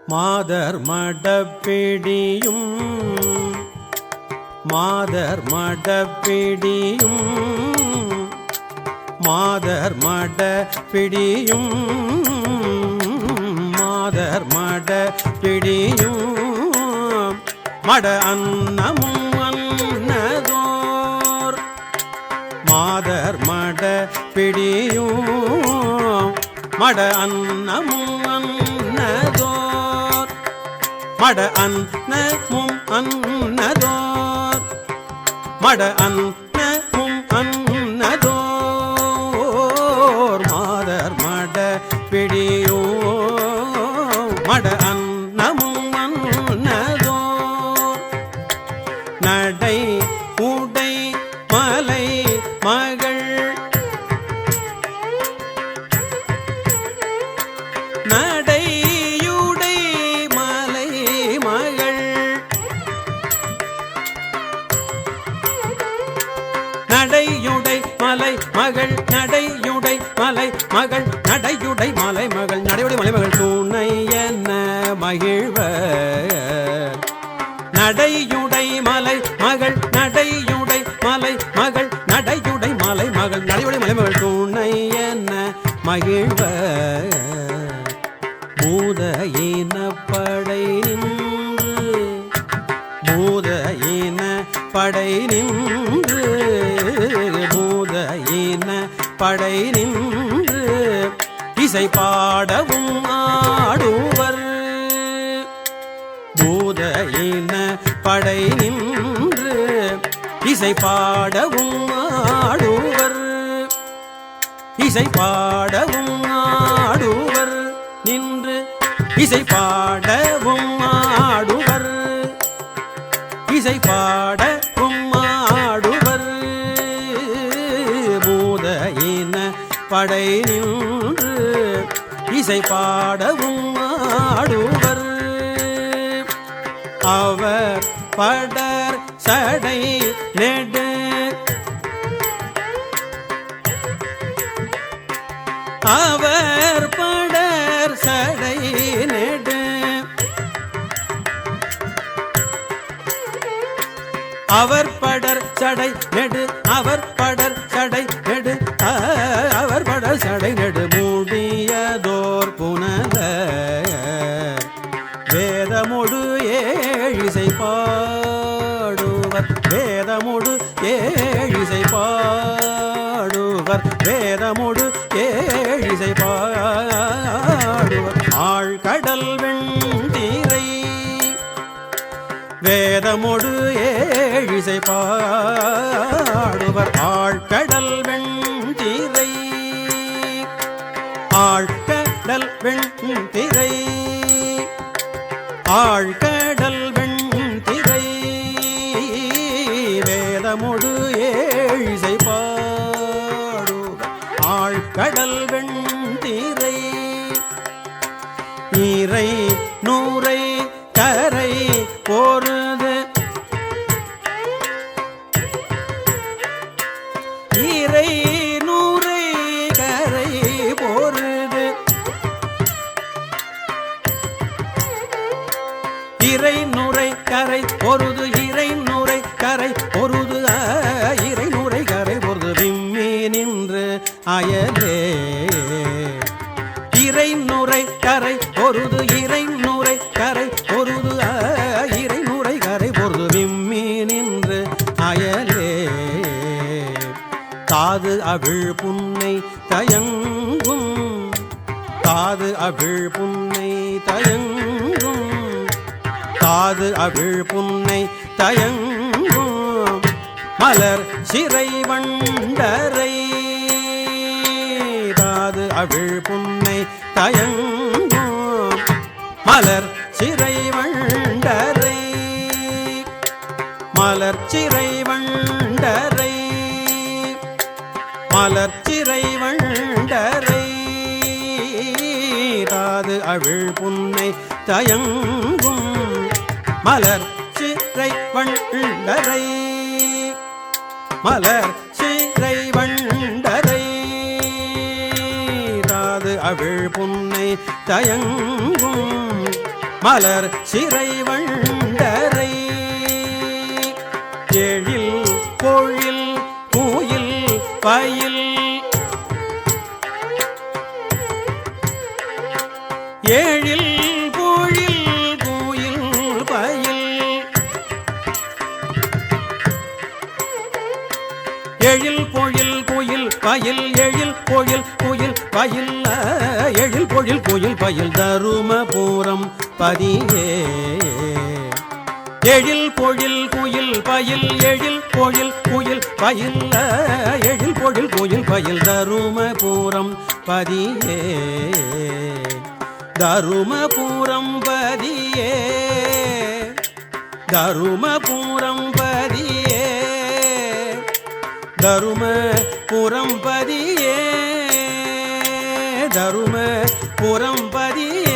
மாதர் மடப்பிடியும் மாதர் மடப்பிடியும் மாதர் மடப்பிடியும் மாதர் மடப்பிடியும் மட அன்னமும் அன்னதோர் மாதர் மடப்பிடியும் மட அன்னமும் அன்னதோர் மட அன்னமும் அன்னதோர் மட அன்னமும் அன்னதோர் மாதர் மடப்பிடியோ மட அன்னமும் அன்னதோர் நடை உடை மலை மகள் நடையுடை மலை மகள் நடையுடை மலை மகள் நடையுடை மலை மகள் நடையுடை மலை மகள் நடையுடை மலை மகள் துணை என்ன மகிழ்வர் நடையுடை மலை மகள் நடையுடை மலை மகள் நடையுடை மலை மகள் நடையுடை மலை மகள் துணை என்ன மகிழ்வர் பூத இன படை நின்று பூத இன படை நின்று பூத இன படை நின்று இசை பாடவும் ஆடுவர் பூத இன படை நின்று இசை பாடவும் ஆடுவர் இசை பாடவும் ஆடுவர் நின்று இசை பாடவும் ஆடுவர் இசை பாடவும் ஆடுவர் பூத இன படை நின்று இசை பாடவும் ஆடுவர் அவர் படர் சடை நெடு அவர் படர் சடை நெடு அவர் படர் சடை நெடு அவர் படர் சடை நெடு அவர் படர் சடை நெடு மூடியதோர் புனல வேதமொடு ஏழிசை பாடுவர் வேதமொடு ஏழிசை பாடுவர் வேதமொடு ஏழிசை பாடுவர் ஆழ்கடல் வெண்தீரை வேதமொடு ஏழிசை பாடுவர் ஆழ்கடல் வெண்தீரை ஆழ்கடல் வெண்திரை ஆழ்கடல் வெண்திரை வேதமொடு ஏழிசை பாடுவர் ஆழ்கடல் வெண்திரை இறை நூரை கரை பொருது இறை நூரை கரை பொருது இறை நுரை கரை பொருது இறை நுரை கரை பொருது இறை நுரை கரை பொருது விம்மி நின்று அயலே இறை நுரை கரை பொருது இறை நுரை கரை பொருது இறை நுரை கரை பொருது விம்மி நின்று அயலே தாது அவிழ் புன்னை தயங்கும் தாது அவிழ் புன்னை தயங்கும் தாது அவிழ் புன்னை தயங்கும் மலர் சிறை வண்டரை தாது அவிழ் புன்னை தயங்கும் மலர் சிறை வண்டரை மலர் சிறை வண்டரை மலர் சிறை வண்டரை தாது அவிழ் புன்னை தயங்கும் மலர் சிறை வண்டரை மலர் சிறை வண்டரை தாது அவிழ் புன்னை தயங்கும் மலர் சிறை வண்டரை எழில் பொழில் கூயில் பயில் எழில் பொழில் கூயில் பயில் எழில் பொழில் குயில் பயில் எழில் பொழில் குயில் பயில் எழில் பொழில் குயில் பயில் தருமபுரம் பதியே எழில் பொழில் குயில் பயில் எழில் பொழில் குயில் பயில் எழில் பொழில் குயில் பயில் தருமபுரம் பதியே தருமபுரம் பதியே தருமபுரம் பதியே தருமபுரம் பதியே தருமபுரம் பதியே